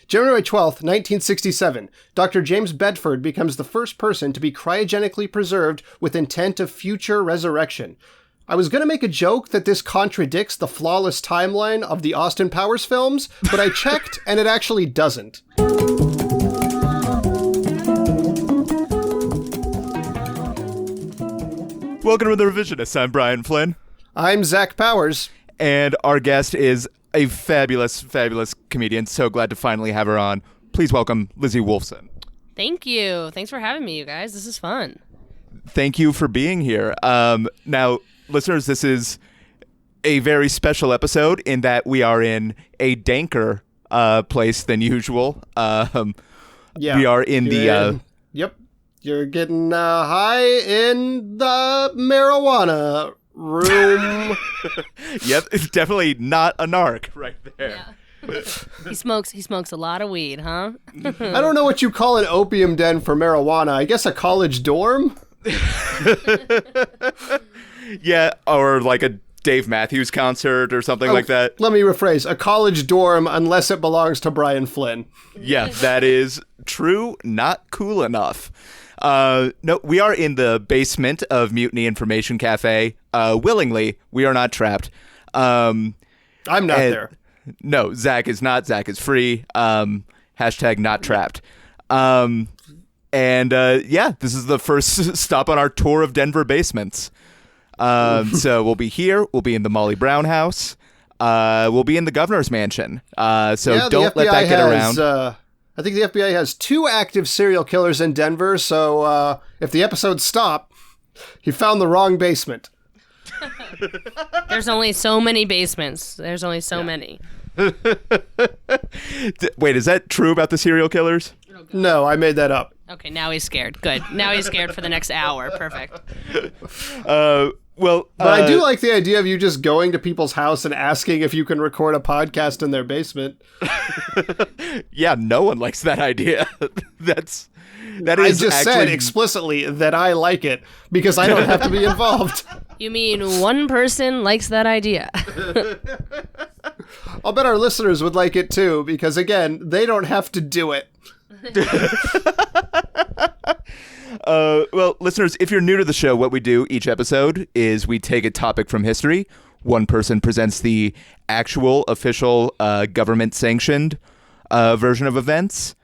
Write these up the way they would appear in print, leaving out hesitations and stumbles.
January 12th, 1967, Dr. James Bedford becomes the first person to be cryogenically preserved with intent of future resurrection. I was going to make a joke that this contradicts the flawless timeline of the Austin Powers films, but I checked and it actually doesn't. Welcome to The Revisionists. I'm Brian Flynn. I'm Zach Powers. And our guest is a fabulous, fabulous comedian. So glad to finally have her on. Please welcome Lizzie Wolfson. Thank you. Thanks for having me, you guys. This is fun. Thank you for being here. Now, listeners, this is a very special episode in that we are in a danker place than usual. We are in the... Yep. You're getting high in the marijuana room. Yep, it's definitely not a narc right there. Yeah. He smokes a lot of weed, huh? I don't know what you call an opium den for marijuana. I guess a college dorm? Yeah, or like a Dave Matthews concert or something like that. Let me rephrase. A college dorm unless it belongs to Brian Flynn. Yeah, that is true. Not cool enough. No, we are in the basement of Mutiny Information Cafe. Willingly, we are not trapped. I'm not there. No, Zach is not. Zach is free. Hashtag not trapped. Yeah, this is the first stop on our tour of Denver basements. So we'll be here. We'll be in the Molly Brown house. We'll be in the governor's mansion. Don't let that get around. I think the FBI has 2 active serial killers in Denver, so if the episodes stop, he found the wrong basement. There's only so many basements. There's only so many. Wait, is that true about the serial killers? No, I made that up. Okay, now he's scared. Good. Now he's scared for the next hour. Perfect. But I do like the idea of you just going to people's house and asking if you can record a podcast in their basement. Yeah, no one likes that idea. That I is just said explicitly that I like it because I don't have to be involved. You mean one person likes that idea? I'll bet our listeners would like it too because, again, they don't have to do it. Well, listeners, if you're new to the show, what we do each episode is we take a topic from history. One person presents the actual, official, government-sanctioned version of events,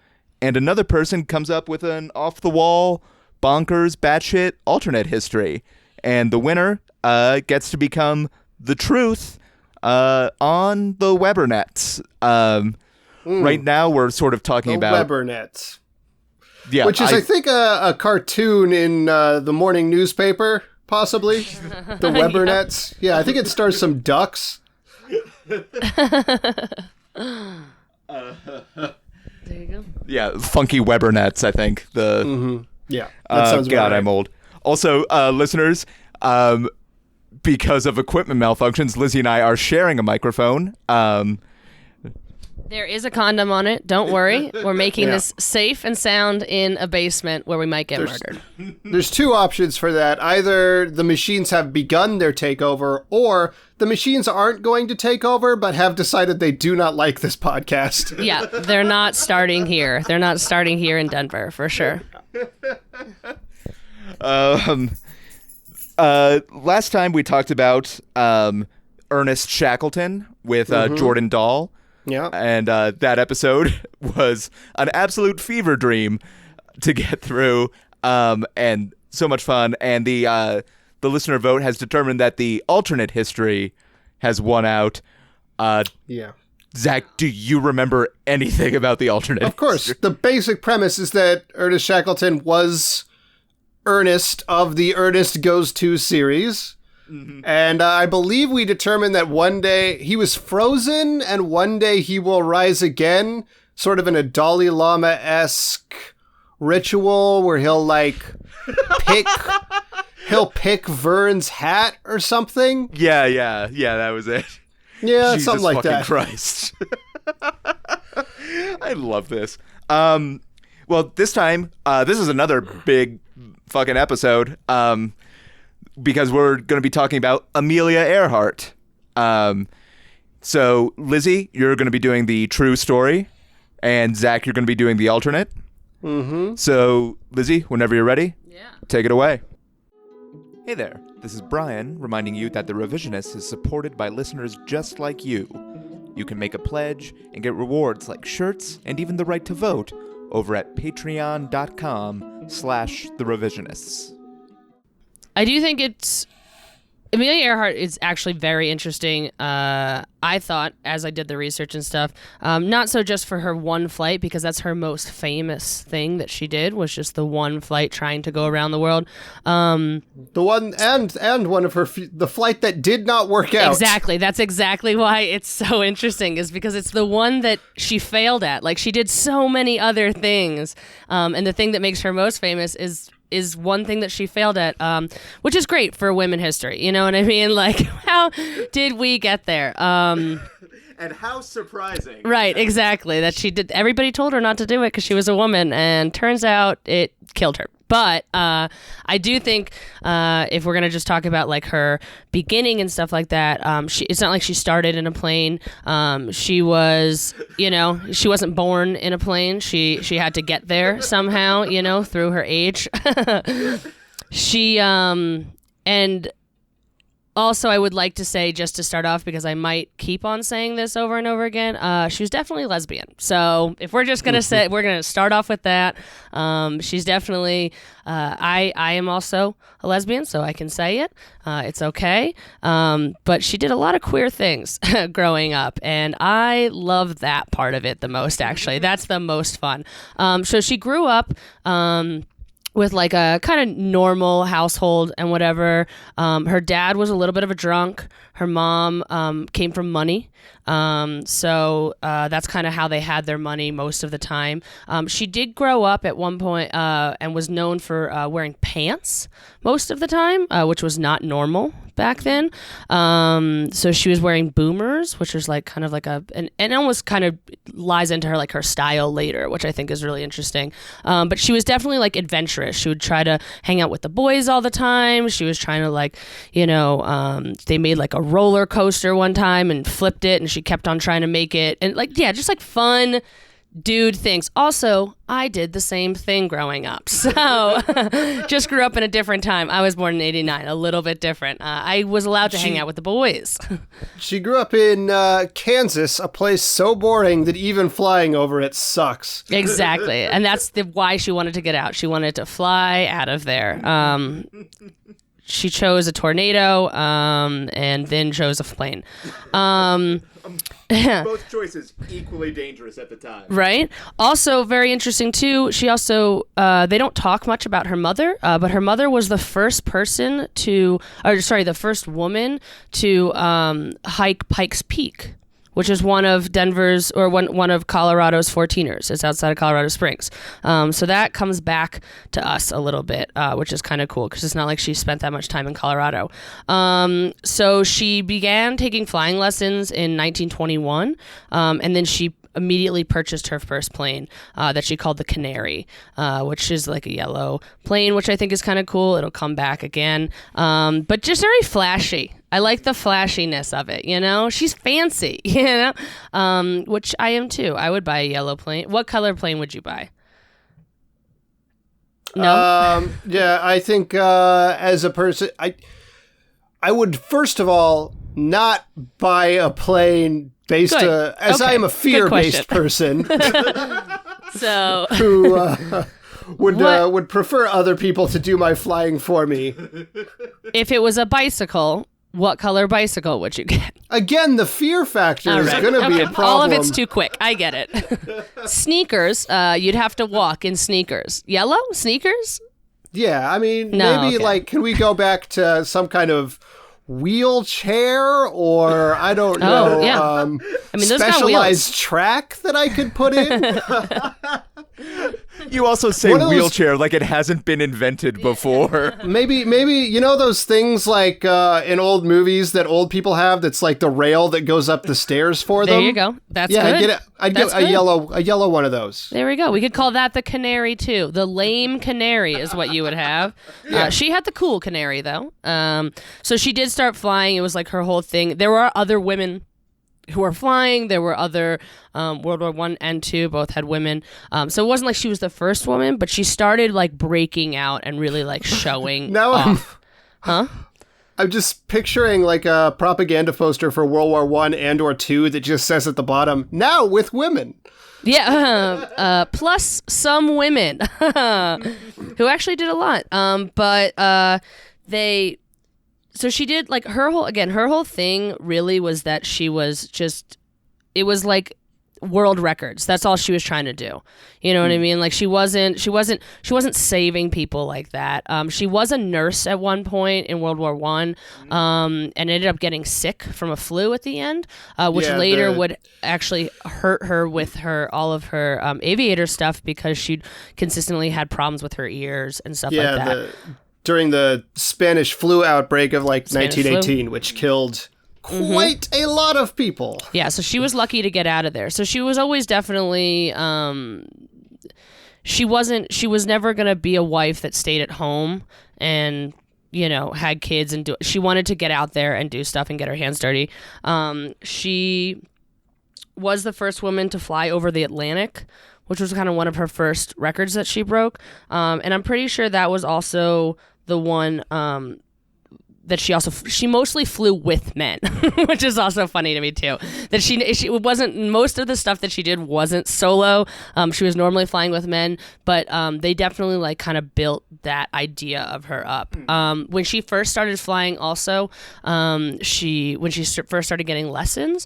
and another person comes up with an off-the-wall, bonkers, batshit alternate history. And the winner gets to become the truth on the Webernets. Right now, we're sort of talking about... Webernets. Yeah, which is, I think, a cartoon in the morning newspaper, possibly. The Webernets. Yeah, I think it stars some ducks. There you go. Yeah, funky Webernets, I think. Yeah, that sounds God, right. I'm old. Also, listeners, because of equipment malfunctions, Lizzie and I are sharing a microphone. There is a condom on it. Don't worry. We're making this safe and sound in a basement where we might get murdered. There's 2 options for that. Either the machines have begun their takeover, or the machines aren't going to take over, but have decided they do not like this podcast. Yeah, they're not starting here. They're not starting here in Denver, for sure. Last time we talked about Ernest Shackleton with Jordan Dahl. Yeah. And that episode was an absolute fever dream to get through, and so much fun. And the listener vote has determined that the alternate history has won out. Yeah. Zach, do you remember anything about the alternate Of course. history? The basic premise is that Ernest Shackleton was Ernest of the Ernest Goes To series. Mm-hmm. And I believe we determined that one day he was frozen and one day he will rise again, sort of in a Dalai Lama-esque ritual where he'll pick Vern's hat or something. Yeah, that was it. Yeah, Jesus something like fucking that. Christ. I love this. Well, this time, this is another big fucking episode. Because we're going to be talking about Amelia Earhart. So, Lizzie, you're going to be doing the true story. And Zach, you're going to be doing the alternate. Mm-hmm. So, Lizzie, whenever you're ready, Yeah. take it away. Hey there, this is Brian reminding you that The Revisionist is supported by listeners just like you. You can make a pledge and get rewards like shirts and even the right to vote over at patreon.com/therevisionists. I do think Amelia Earhart is actually very interesting. I thought, as I did the research and stuff, not so just for her one flight, because that's her most famous thing that she did, was just the one flight trying to go around the world. The one and one of her the flight that did not work out. Exactly. That's exactly why it's so interesting, is because it's the one that she failed at. Like, she did so many other things, and the thing that makes her most famous is one thing that she failed at, which is great for women history. You know what I mean? Like, how did we get there? And how surprising. Right, exactly. That she did. Everybody told her not to do it because she was a woman, and turns out it killed her. But I do think if we're gonna just talk about like her beginning and stuff like that, it's not like she started in a plane. She wasn't born in a plane. She had to get there somehow, through her age. And also, I would like to say, just to start off, because I might keep on saying this over and over again, she was definitely lesbian. So if we're just going to say, we're going to start off with that. She's definitely, I am also a lesbian, so I can say it. It's okay. But she did a lot of queer things growing up, and I love that part of it the most, actually. That's the most fun. So she grew up with like a kind of normal household and whatever. Her dad was a little bit of a drunk. Her mom came from money. So that's kind of how they had their money most of the time. She did grow up at one point and was known for wearing pants most of the time, which was not normal back then. So she was wearing boomers, which is like kind of like and almost kind of lies into her like her style later, which I think is really interesting. But she was definitely like adventurous. She would try to hang out with the boys all the time. She was trying to like, they made like a roller coaster one time and flipped it, and she kept on trying to make it, and like, yeah, just like fun dude things. Also, I did the same thing growing up, so just grew up in a different time. I was born in '89, a little bit different. I was allowed to hang out with the boys. She grew up in Kansas, a place so boring that even flying over it sucks. Exactly, and that's why she wanted to get out. She wanted to fly out of there. She chose a tornado, and then chose a plane. Both choices equally dangerous at the time. Right. Also, very interesting too. She also they don't talk much about her mother, but her mother was the first the first woman to hike Pikes Peak, which is one of Denver's or one of Colorado's 14ers. It's outside of Colorado Springs. So that comes back to us a little bit, which is kind of cool because it's not like she spent that much time in Colorado. So she began taking flying lessons in 1921, and then she immediately purchased her first plane that she called the Canary, which is like a yellow plane, which I think is kind of cool. It'll come back again, but just very flashy. I like the flashiness of it, She's fancy, which I am too. I would buy a yellow plane. What color plane would you buy? No? Yeah, I think as a person, I would first of all not buy a plane based as I am a fear-based person. So who would prefer other people to do my flying for me. If it was a bicycle, what color bicycle would you get? Again, the fear factor is going to be a problem. All of it's too quick. I get it. Sneakers, you'd have to walk in sneakers. Yellow sneakers? Yeah, I mean, maybe like, can we go back to some kind of wheelchair or I don't know, those specialized track that I could put in? You also say wheelchair like it hasn't been invented before. Maybe those things like in old movies that old people have that's like the rail that goes up the stairs for them. There you go. That's good. I'd get a yellow one of those. There we go. We could call that the Canary too. The lame Canary is what you would have. Yeah. She had the cool Canary though. So she did start flying. It was like her whole thing. There were other women who were flying. There were other World War I and II both had women. So it wasn't like she was the first woman, but she started like breaking out and really like showing Now off. I'm just picturing like a propaganda poster for World War I and or II that just says at the bottom, now with women. Yeah, plus some women who actually did a lot. So she did like her whole thing really was that she was just, it was like world records. That's all she was trying to do. You know what I mean? Like she wasn't saving people like that. She was a nurse at one point in World War I, and ended up getting sick from a flu at the end, which later would actually hurt her with all of her aviator stuff because she consistently had problems with her ears and stuff like that. During the Spanish flu outbreak of like 1918, which killed quite a lot of people. Yeah, so she was lucky to get out of there. So she was always definitely she was never going to be a wife that stayed at home and, you know, had kids and she wanted to get out there and do stuff and get her hands dirty. She was the first woman to fly over the Atlantic, which was kind of one of her first records that she broke. And I'm pretty sure that was also the one that she mostly flew with men, which is also funny to me too. That she wasn't, most of the stuff that she did wasn't solo. She was normally flying with men, but they definitely like kind of built that idea of her up. When she first started flying, also, when she first started getting lessons,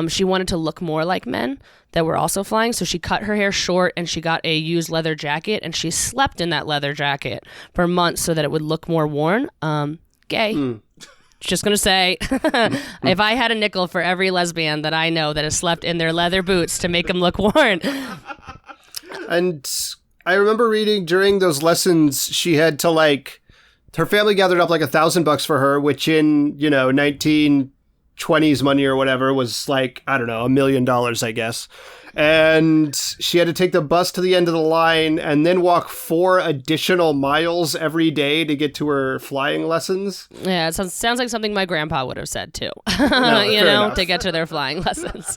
she wanted to look more like men that were also flying, so she cut her hair short and she got a used leather jacket and she slept in that leather jacket for months so that it would look more worn. Gay. Just gonna say, if I had a nickel for every lesbian that I know that has slept in their leather boots to make them look worn. And I remember reading during those lessons, she had to like, her family gathered up like $1,000 for her, which in, 1920s money or whatever was like, I don't know, $1 million, I guess. And she had to take the bus to the end of the line and then walk 4 additional miles every day to get to her flying lessons. Yeah, it sounds like something my grandpa would have said too. No, to get to their flying lessons.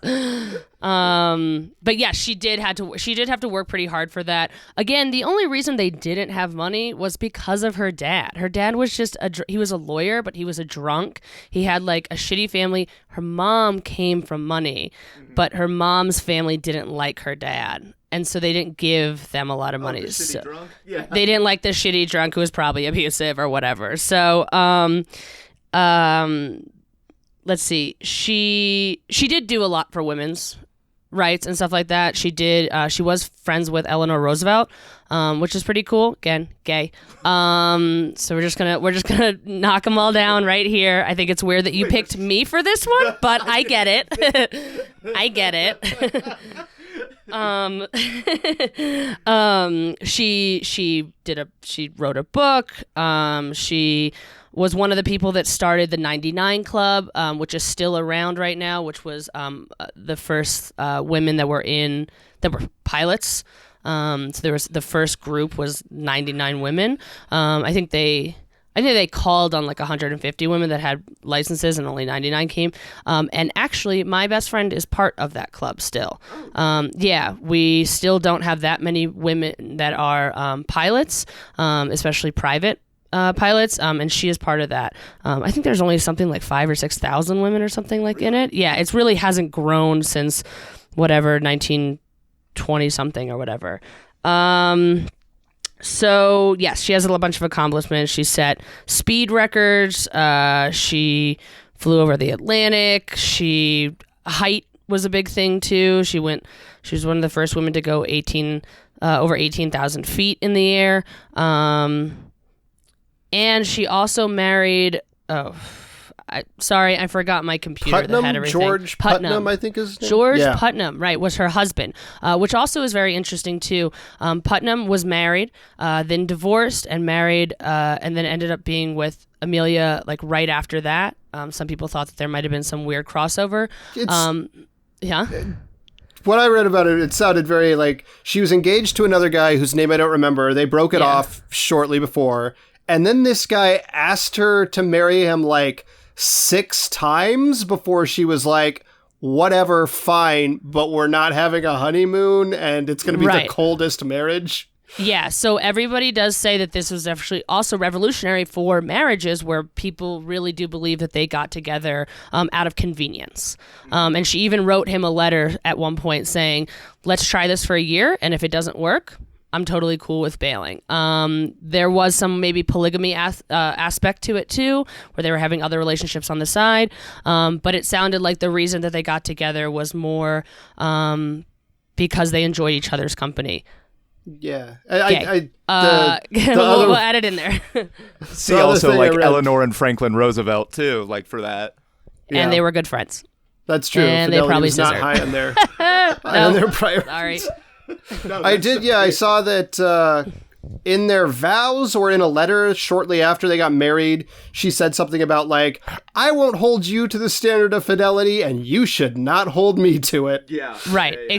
But yeah, she did have to work pretty hard for that. Again, the only reason they didn't have money was because of her dad. Her dad was just he was a lawyer, but he was a drunk. He had like a shitty family. Her mom came from money, but her mom's family didn't like her dad. And so they didn't give them a lot of money. So drunk? Yeah. They didn't like the shitty drunk who was probably abusive or whatever. So, let's see. She did do a lot for women's rights and stuff like that. She did. She was friends with Eleanor Roosevelt, which is pretty cool. Again, gay. So we're just gonna knock them all down right here. I think it's weird that you picked me for this one, but I get it. I get it. She wrote a book. She was one of the people that started the 99 Club, which is still around right now, which was the first women that were pilots. So there was the first group was 99 women. I think they called on like 150 women that had licenses and only 99 came. And actually, my best friend is part of that club still. Yeah, we still don't have that many women that are pilots, especially private pilots. And she is part of that. I think there's only something like 5,000 or 6,000 women or something like in it. Yeah, it really hasn't grown since whatever, 1920 something or whatever. So, yes, she has a bunch of accomplishments. She set speed records. She flew over the Atlantic. Height was a big thing, too. She was one of the first women to go over 18,000 feet in the air. And she also married... I forgot my computer Putnam? that had everything. George Putnam, I think is his name. George Putnam, right, was her husband, which also is very interesting too. Putnam was married, then divorced and married, and then ended up being with Amelia like right after that. Some people thought that there might have been some weird crossover. Yeah. What I read about it, it sounded very like she was engaged to another guy whose name I don't remember. They broke it off shortly before. And then this guy asked her to marry him like 6 times before she was like, whatever, fine, but we're not having a honeymoon and it's going to be the coldest marriage. Yeah, so everybody does say that this was actually also revolutionary for marriages where people really do believe that they got together out of convenience. And she even wrote him a letter at one point saying, let's try this for a year, and if it doesn't work, I'm totally cool with bailing. There was some maybe polygamy aspect to it too, where they were having other relationships on the side. But it sounded like the reason that they got together was more because they enjoyed each other's company. Yeah. We'll add it in there. See, also like Eleanor and Franklin Roosevelt too, like for that. And they were good friends. That's true. And Fidelity they probably was not high on their priorities. Sorry. I did, yeah. I saw that in their vows or in a letter shortly after they got married, she said something about like, I won't hold you to the standard of fidelity and you should not hold me to it. Yeah. Right. Yeah.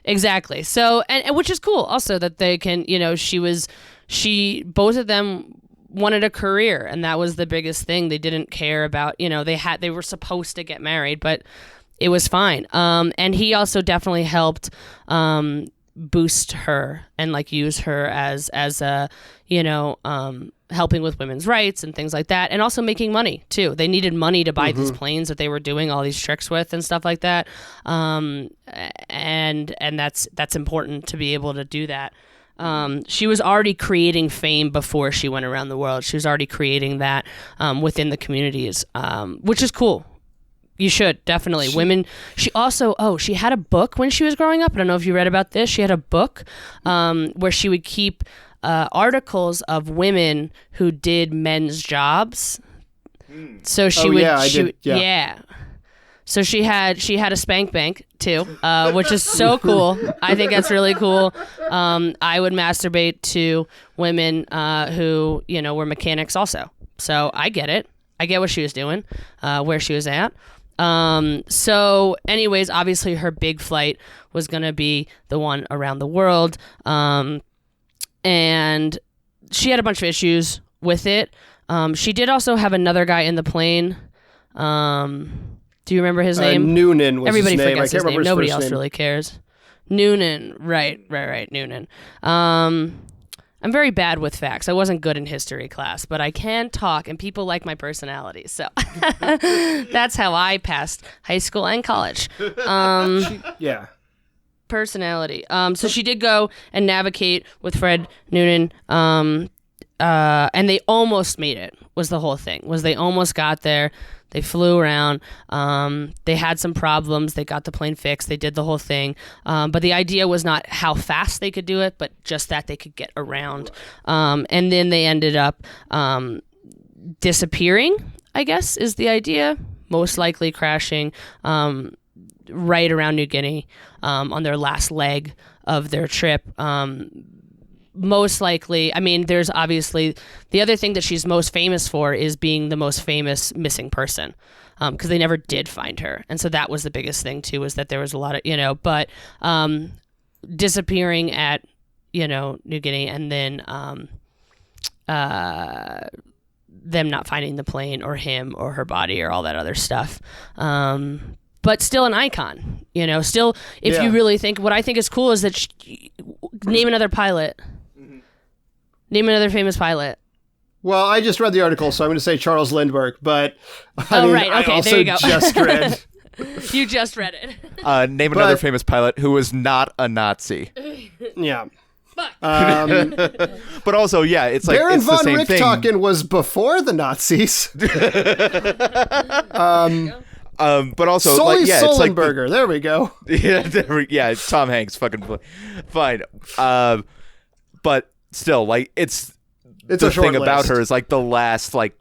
Exactly. So, and which is cool also that they can, both of them wanted a career, and that was the biggest thing. They didn't care about, they were supposed to get married, but it was fine. And he also definitely helped boost her and like use her as a, helping with women's rights and things like that, and also making money too. They needed money to buy these planes that they were doing all these tricks with and stuff like that. And that's important to be able to do that. She was already creating fame before she went around the world. She was already creating that within the communities, which is cool. You should, definitely. Women, she had a book when she was growing up. I don't know if you read about this. She had a book where she would keep articles of women who did men's jobs. So she So she had a spank bank too, which is so cool. I think that's really cool. I would masturbate to women who were mechanics also. So I get it. I get what she was doing, where she was at. So anyways, obviously her big flight was going to be the one around the world. And she had a bunch of issues with it. She did also have another guy in the plane. Do you remember his name? Noonan was Everybody his name. forgets his name. Nobody else name. really cares. Noonan. Right. Noonan. I'm very bad with facts. I wasn't good in history class, but I can talk, and people like my personality. So that's how I passed high school and college. Yeah. Personality. So she did go and navigate with Fred Noonan, and they almost made it. Was the whole thing? Was they almost got there? They flew around. They had some problems. They got the plane fixed. They did the whole thing. But the idea was not how fast they could do it, but just that they could get around. And then they ended up disappearing, I guess, is the idea. Most likely crashing right around New Guinea on their last leg of their trip. Most likely, I mean, there's obviously the other thing that she's most famous for is being the most famous missing person, because they never did find her. And so that was the biggest thing too, was that there was a lot of, but disappearing at, New Guinea, and then them not finding the plane or him or her body or all that other stuff. But still an icon, still, if you really think, what I think is cool is that name another pilot. Name another famous pilot. Well, I just read the article, so I'm going to say Charles Lindbergh, but right. Okay, I also there you go. just read. You just read it. Name another famous pilot who was not a Nazi. Yeah. But also, yeah, it's like Baron it's the von same Richthofen thing. was before the Nazis. But also, Sully it's like Sullenberger. There we go. Yeah, Tom Hanks, fucking fine. But still, like it's a the short thing about list. her is like the last 1%,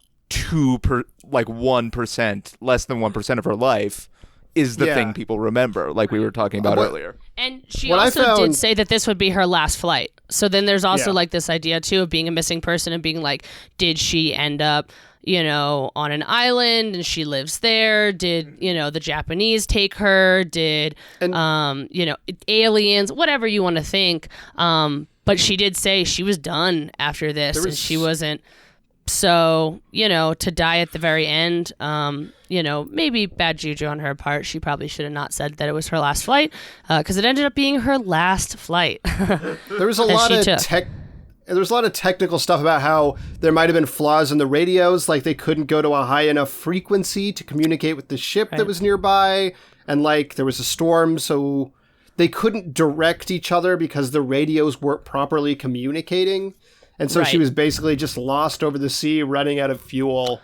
less than 1% of her life is the thing people remember, like we were talking about earlier. And she did say that this would be her last flight. So then there's also like this idea too of being a missing person and being like, did she end up on an island and she lives there? Did, the Japanese take her? Did, aliens, whatever you want to think. But she did say she was done after this, and she wasn't So, to die at the very end, maybe bad juju on her part. She probably should have not said that it was her last flight, because it ended up being her last flight. There was a lot of technical stuff about how there might have been flaws in the radios, like they couldn't go to a high enough frequency to communicate with the ship that was nearby, and like there was a storm, so they couldn't direct each other because the radios weren't properly communicating. And so she was basically just lost over the sea, running out of fuel.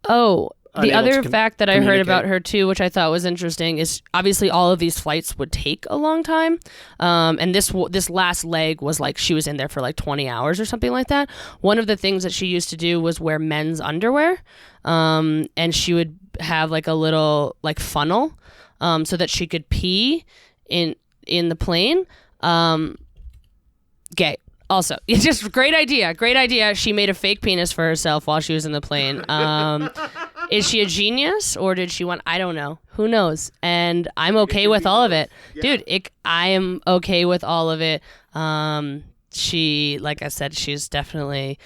Oh, the other fact that I heard about her too, which I thought was interesting, is obviously all of these flights would take a long time. And this last leg was like she was in there for like 20 hours or something like that. One of the things that she used to do was wear men's underwear. And she would have like a little like funnel so that she could pee in the plane. Gay. Also, it's just great idea. She made a fake penis for herself while she was in the plane. Is she a genius, or did she want? I don't know. Who knows? And I'm okay with all of it, dude. I am okay with all of it. She, like I said, she's definitely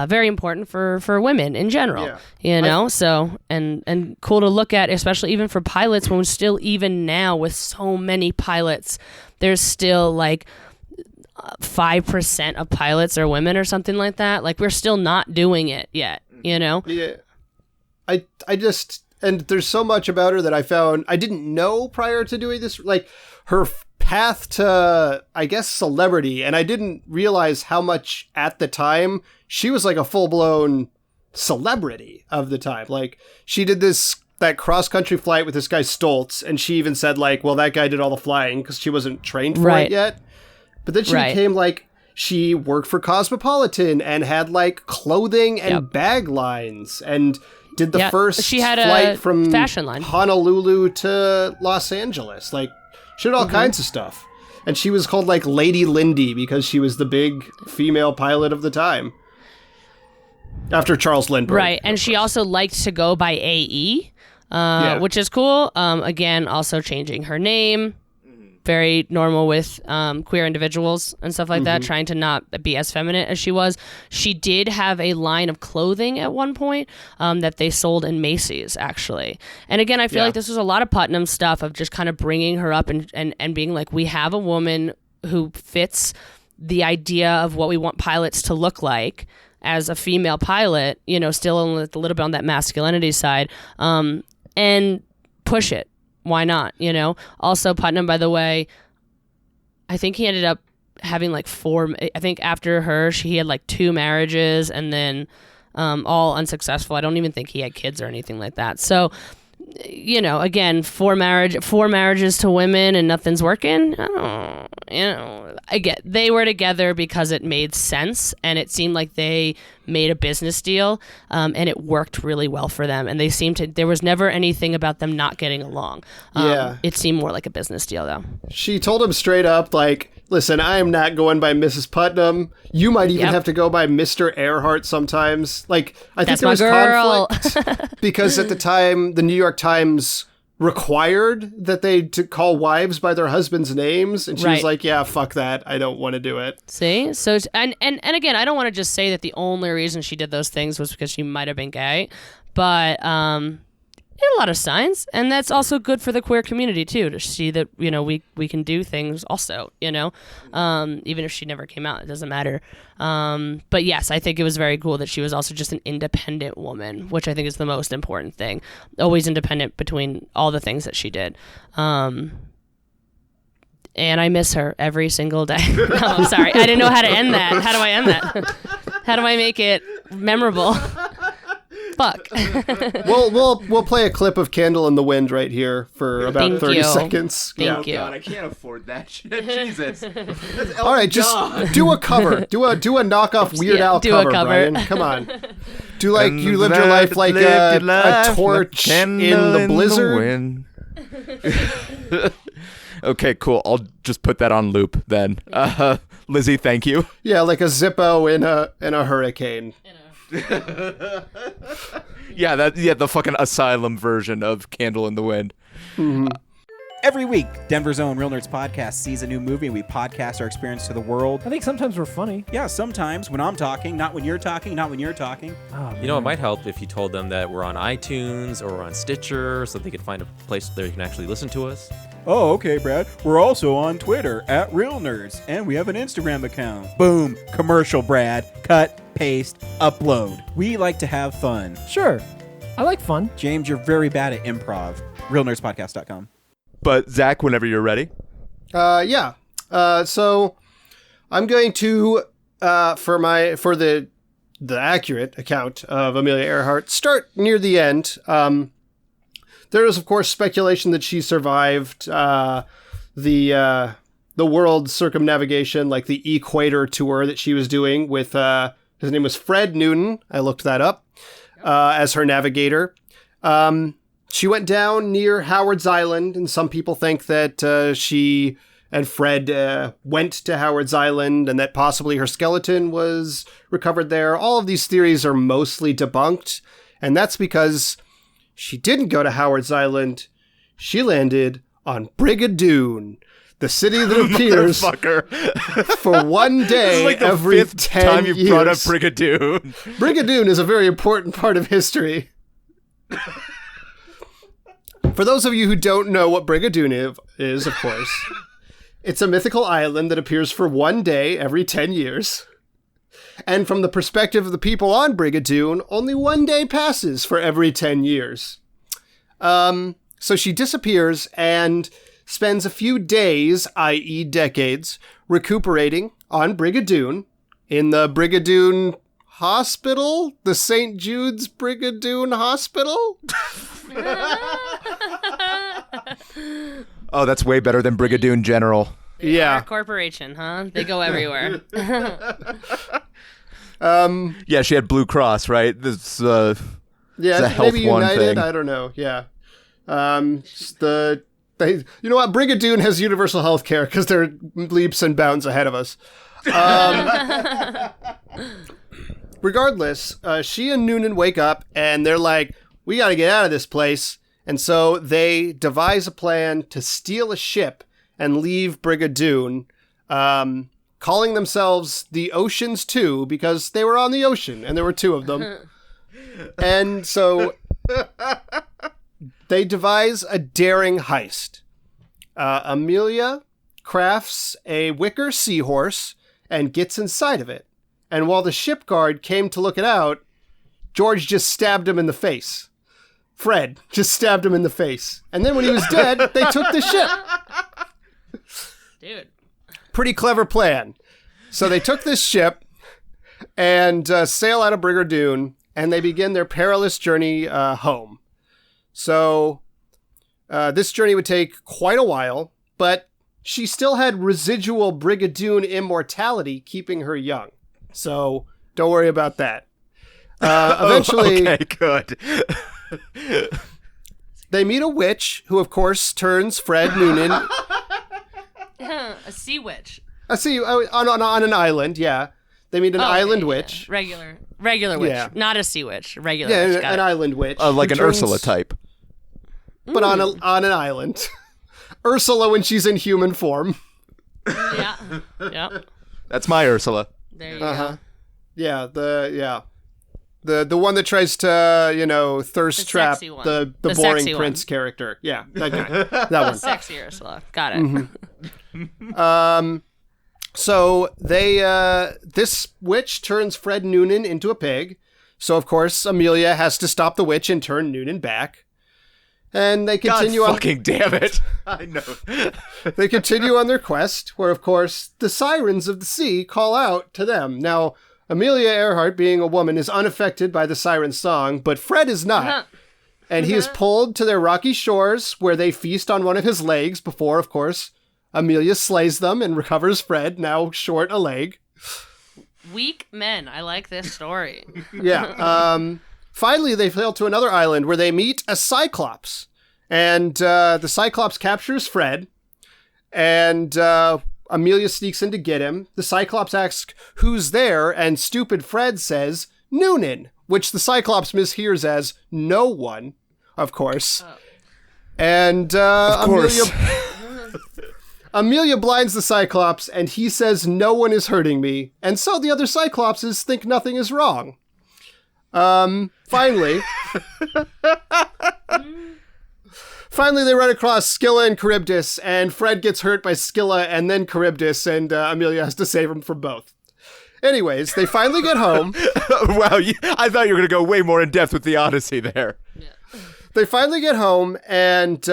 very important for women in general. So and cool to look at, especially even for pilots. When still even now with so many pilots, there's still like 5% of pilots are women or something like that. Like we're still not doing it yet, Yeah. I just, and there's so much about her that I found I didn't know prior to doing this, like her path to, I guess, celebrity. And I didn't realize how much at the time she was like a full-blown celebrity of the time. Like she did that cross-country flight with this guy Stoltz, and she even said like, well, that guy did all the flying because she wasn't trained for it yet. But then she became like, she worked for Cosmopolitan and had like clothing and bag lines and did the first flight from fashion line. Honolulu to Los Angeles. Like she did all kinds of stuff. And she was called like Lady Lindy because she was the big female pilot of the time. After Charles Lindbergh. Right. And she also liked to go by AE, which is cool. Again, also changing her name. Very normal with queer individuals and stuff like that, trying to not be as feminine as she was. She did have a line of clothing at one point that they sold in Macy's, actually. And again, I feel like this was a lot of Putnam stuff of just kind of bringing her up and being like, we have a woman who fits the idea of what we want pilots to look like as a female pilot, still a little bit on that masculinity side, and push it. Why not? Also Putnam, by the way, I think he ended up having like I think after her, he had like 2 marriages and then all unsuccessful. I don't even think he had kids or anything like that. So, again, 4 marriages to women and nothing's working. I get they were together because it made sense and it seemed like they made a business deal and it worked really well for them. And there was never anything about them not getting along. It seemed more like a business deal though. She told him straight up, like, listen, I am not going by Mrs. Putnam. You might even have to go by Mr. Earhart sometimes. Like, I think there was conflict because at the time, the New York Times required that they to call wives by their husbands' names, and she was like, yeah, fuck that, I don't want to do it. See? So and again, I don't want to just say that the only reason she did those things was because she might have been gay, but it had a lot of signs, and that's also good for the queer community too, to see that we can do things also, even if she never came out, it doesn't matter. But yes, I think it was very cool that she was also just an independent woman, which I think is the most important thing. Always independent between all the things that she did. And I miss her every single day. No, I'm sorry, I didn't know how to end that. How do I end that? How do I make it memorable? Fuck. We'll play a clip of Candle in the Wind right here for about 30 seconds. Thank you. God, I can't afford that shit. Jesus. All right, just do a cover. Do a knockoff Weird Al cover, Brian. Come on. Do like you lived your life like a torch in the blizzard. Okay, cool. I'll just put that on loop then. Lizzie, thank you. Yeah, like a Zippo in a hurricane. The fucking asylum version of Candle in the Wind. Every week, Denver's own Real Nerds Podcast sees a new movie and we podcast our experience to the world. I think sometimes we're funny. Yeah, sometimes when I'm talking, not when you're talking, not when you're talking. Oh, You know, it might help if you told them that we're on iTunes or we're on Stitcher so they could find a place there you can actually listen to us. Oh, okay, Brad. We're also on Twitter at Real Nerds, and we have an Instagram account. Boom. Commercial, Brad. Cut, paste, upload. We like to have fun. Sure. I like fun. James, you're very bad at improv. RealNerdsPodcast.com. But Zach, whenever you're ready. Yeah. So I'm going to, for the accurate account of Amelia Earhart, start near the end. There is, of course, speculation that she survived the world circumnavigation, like the Equator tour that she was doing with, his name was Fred Newton. I looked that up, as her navigator. She went down near Howard's Island, and some people think that she and Fred went to Howard's Island and that possibly her skeleton was recovered there. All of these theories are mostly debunked, and that's because she didn't go to Howard's Island. She landed on Brigadoon, the city that appears for one day This is like the every fifth 10 time years. you brought up Brigadoon. Brigadoon is a very important part of history. For those of you who don't know what Brigadoon is, of course, it's a mythical island that appears for one day every 10 years. And from the perspective of the people on Brigadoon, only one day passes for every 10 years. So she disappears and spends a few days, i.e. decades, recuperating on Brigadoon in the Brigadoon Hospital? The St. Jude's Brigadoon Hospital? Oh, that's way better than Brigadoon General. Yeah. Our corporation, huh? They go everywhere. Yeah, she had Blue Cross, right? This it's Yeah, a health maybe one United. thing. I don't know. Yeah, you know what? Brigadoon has universal health care because they're leaps and bounds ahead of us. Regardless, she and Noonan wake up and they're like, "We got to get out of this place," and so they devise a plan to steal a ship and leave Brigadoon. Calling themselves the Oceans 2 because they were on the ocean and there were two of them. And so they devise a daring heist. Amelia crafts a wicker seahorse and gets inside of it. And while the ship guard came to look it out, George just stabbed him in the face. Fred just stabbed him in the face. And then when he was dead, they took the ship. Dude. Pretty clever plan. So they took this ship and sail out of Brigadoon, and they begin their perilous journey home. So this journey would take quite a while, but she still had residual Brigadoon immortality keeping her young. So don't worry about that. Eventually, Okay, good. they meet a witch who, of course, turns Fred Noonan... A sea witch. On an island, yeah. They meet an island yeah. witch. Regular witch. Yeah. Not a sea witch. Regular Yeah, witch. an Got it. island witch. Like who an turns- Ursula type. But on an island. Ursula when she's in human form. Yeah. Yep. That's my Ursula. There you go. Yeah, the one that tries to, thirst The trap sexy one. the The boring sexy prince one. character. Yeah, that guy. That one. Sexy Ursula. Got it. So this witch turns Fred Noonan into a pig. So of course Amelia has to stop the witch and turn Noonan back. And they continue God on. fucking damn it. I know. They continue on their quest, where of course the sirens of the sea call out to them. Now, Amelia Earhart, being a woman, is unaffected by the siren song, but Fred is not. And he is pulled to their rocky shores, where they feast on one of his legs before, of course, Amelia slays them and recovers Fred, now short a leg. Weak men. I like this story. Yeah. Finally, they sail to another island where they meet a Cyclops. And the Cyclops captures Fred. And Amelia sneaks in to get him. The Cyclops asks, "Who's there?" And stupid Fred says, "Noonan," which the Cyclops mishears as "no one," of course. And Of course. Amelia blinds the Cyclops, and he says, "No one is hurting me." And so the other Cyclopses think nothing is wrong. Finally, they run across Scylla and Charybdis, and Fred gets hurt by Scylla and then Charybdis, and Amelia has to save him from both. Anyways, they finally get home. Wow, I thought you were going to go way more in depth with the Odyssey there. They finally get home, and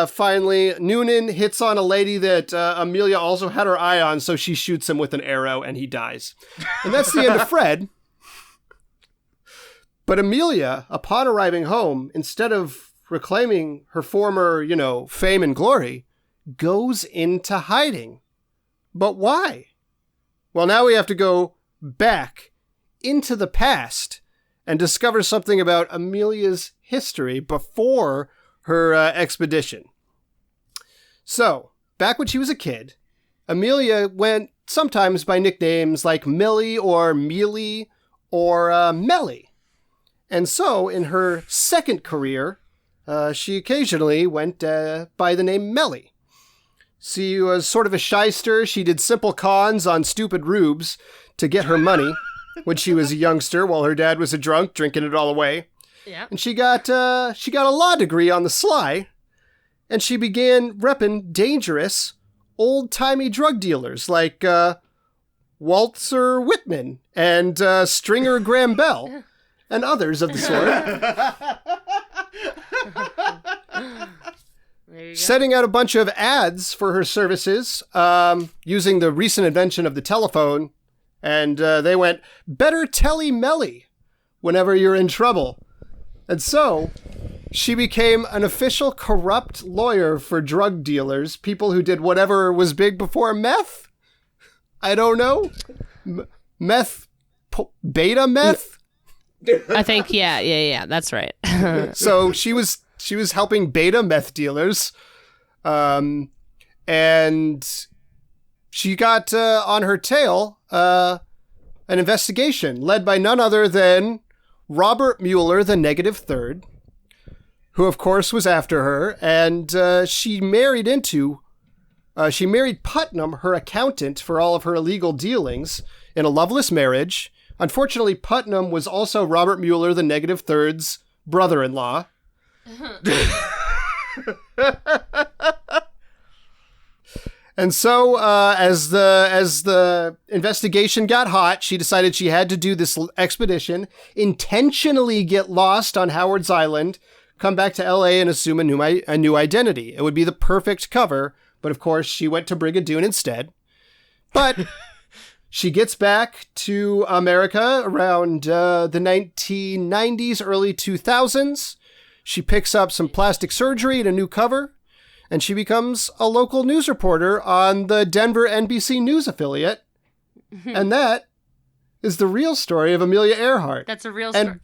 finally Noonan hits on a lady that Amelia also had her eye on, so she shoots him with an arrow, and he dies. And that's the end of Fred. But Amelia, upon arriving home, instead of reclaiming her former, fame and glory, goes into hiding. But why? Well, now we have to go back into the past and discover something about Amelia's history before her expedition. So, back when she was a kid, Amelia went sometimes by nicknames like Millie or Mealy or Melly. And so, in her second career, she occasionally went by the name Melly. She was sort of a shyster. She did simple cons on stupid rubes to get her money when she was a youngster while her dad was a drunk, drinking it all away. Yeah. And she got a law degree on the sly, and she began repping dangerous, old-timey drug dealers like Walter Whitman and Stringer Graham Bell and others of the sort. Setting out a bunch of ads for her services using the recent invention of the telephone, and they went, "Better telly Melly whenever you're in trouble." And so she became an official corrupt lawyer for drug dealers, people who did whatever was big before meth. I don't know. Meth, beta meth. I think, yeah, that's right. So she was helping beta meth dealers, and she got on her tail an investigation led by none other than Robert Mueller, the negative third, who of course was after her, and she married Putnam, her accountant, for all of her illegal dealings in a loveless marriage. Unfortunately, Putnam was also Robert Mueller, the negative third's brother-in-law. And so, as the investigation got hot, she decided she had to do this expedition, intentionally get lost on Howard's Island, come back to L.A. and assume a new identity. It would be the perfect cover, but of course, she went to Brigadoon instead. But she gets back to America around the 1990s, early 2000s. She picks up some plastic surgery and a new cover, and she becomes a local news reporter on the Denver NBC News affiliate. And that is the real story of Amelia Earhart. That's a real story.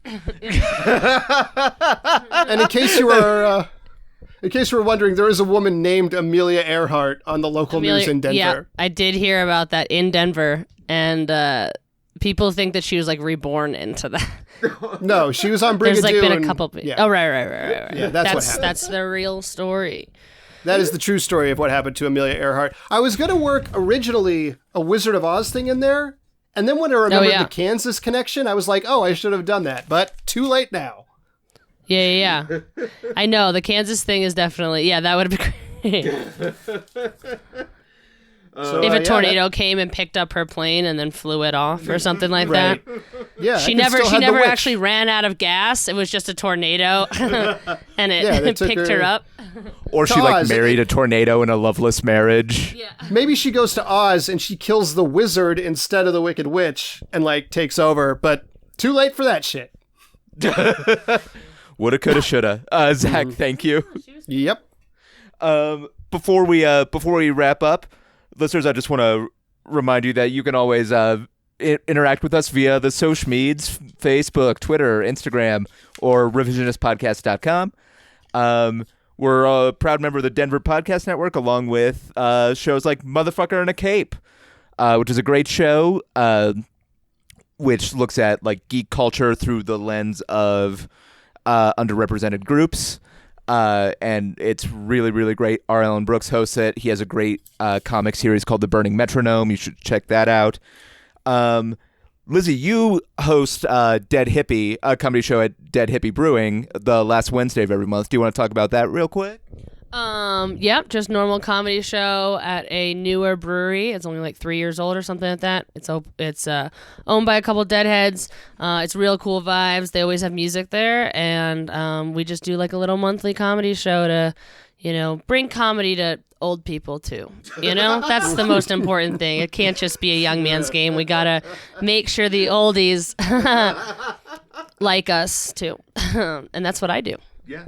And in case you were wondering, there is a woman named Amelia Earhart on the local news in Denver. Yeah, I did hear about that in Denver, and people think that she was like reborn into that. No, she was on Brigadoon. There's like been a couple. Yeah. Oh, right. Yeah, that's what happened. That's the real story. That is the true story of what happened to Amelia Earhart. I was going to work originally a Wizard of Oz thing in there, and then when I remembered the Kansas connection, I was like, oh, I should have done that, but too late now. Yeah. I know, the Kansas thing is definitely, that would have been great. If a tornado came and picked up her plane and then flew it off or something like that. Yeah, she never actually ran out of gas. It was just a tornado, and it picked her up. Or she married a tornado in a loveless marriage. Yeah. Maybe she goes to Oz and she kills the wizard instead of the Wicked Witch and takes over. But too late for that shit. Woulda, coulda, shoulda. Zach, thank you. Yep. Before we wrap up, listeners, I just want to remind you that you can always interact with us via the social medias, Facebook, Twitter, Instagram, or revisionistpodcast.com. We're a proud member of the Denver Podcast Network, along with shows like Motherfucker in a Cape, which is a great show, which looks at geek culture through the lens of underrepresented groups. and it's really, really great. R. Allen Brooks hosts it. He has a great comic series called The Burning Metronome. You should check that out. Lizzie, you host Dead Hippie, a comedy show at Dead Hippie Brewing, the last Wednesday of every month. Do you want to talk about that real quick? Yep, just normal comedy show at a newer brewery. It's only like 3 years old or something like that. It's owned by a couple deadheads. It's real cool vibes. They always have music there, and we just do like a little monthly comedy show to, bring comedy to old people too. That's the most important thing. It can't just be a young man's game. We gotta make sure the oldies like us too, and that's what I do. Yeah.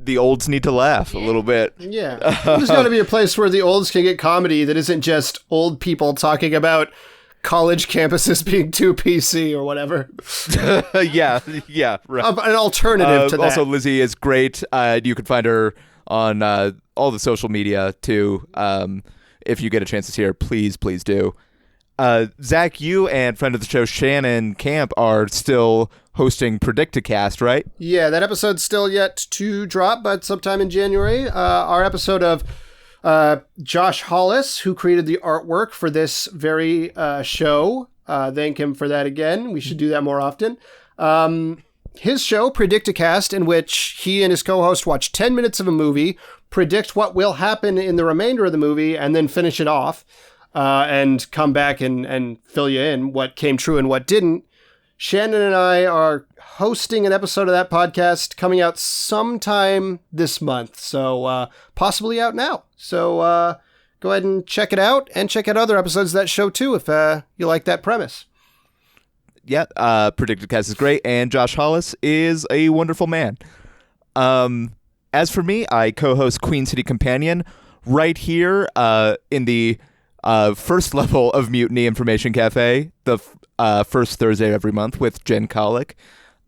The olds need to laugh a little bit. Yeah. There's got to be a place where the olds can get comedy that isn't just old people talking about college campuses being too PC or whatever. Yeah, right. An alternative to that. Also, Lizzie is great. You can find her on all the social media, too. If you get a chance to see her, please do. Zach, you and friend of the show Shannon Camp are still hosting Predicticast, right? Yeah, that episode's still yet to drop, but sometime in January. Our episode of Josh Hollis, who created the artwork for this very show. Thank him for that again. We should do that more often. His show, Predicticast, in which he and his co-host watch 10 minutes of a movie, predict what will happen in the remainder of the movie, and then finish it off. And come back and fill you in what came true and what didn't. Shannon and I are hosting an episode of that podcast coming out sometime this month, so possibly out now. So go ahead and check it out, and check out other episodes of that show too if you like that premise. Yeah, Predicticast is great, and Josh Hollis is a wonderful man. As for me, I co-host Queen City Companion right here in the first level of Mutiny Information Cafe, the first Thursday of every month with Jen Colick,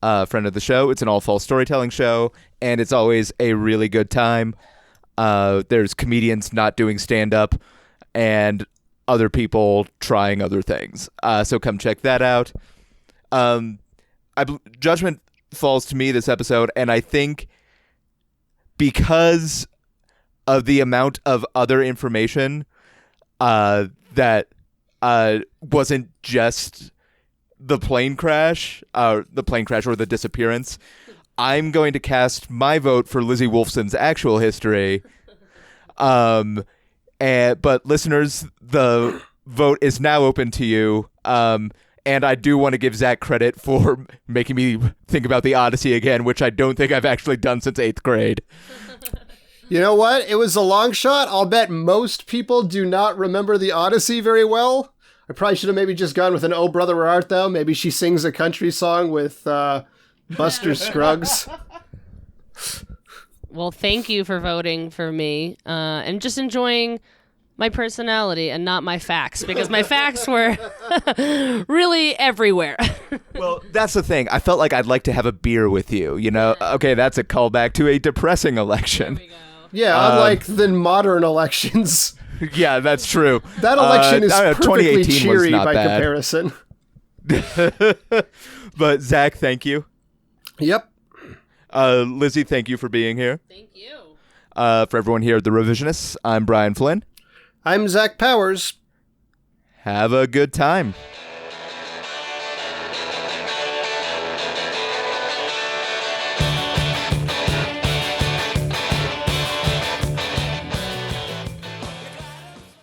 friend of the show. It's an all-fall storytelling show, and it's always a really good time. There's comedians not doing stand-up and other people trying other things. So come check that out. Judgment falls to me this episode, and I think because of the amount of other information that wasn't just the plane crash or the disappearance, I'm going to cast my vote for Lizzie Wolfson's actual history. But listeners, the vote is now open to you. And I do want to give Zach credit for making me think about the Odyssey again, which I don't think I've actually done since 8th grade. You know what? It was a long shot. I'll bet most people do not remember the Odyssey very well. I probably should have maybe just gone with an Oh Brother Where Art Thou. Maybe she sings a country song with Buster Scruggs. Well, thank you for voting for me and just enjoying my personality and not my facts, because my facts were really everywhere. Well, that's the thing. I felt like I'd like to have a beer with you, you know? Okay, that's a callback to a depressing election. There we go. Yeah, unlike the modern elections. Yeah, that's true. That election is perfectly 2018 cheery was not by bad. comparison. But Zach, thank you. Yep. Lizzie, thank you for being here. Thank you. For everyone here at The Revisionists, I'm Brian Flynn. I'm Zach Powers. Have a good time.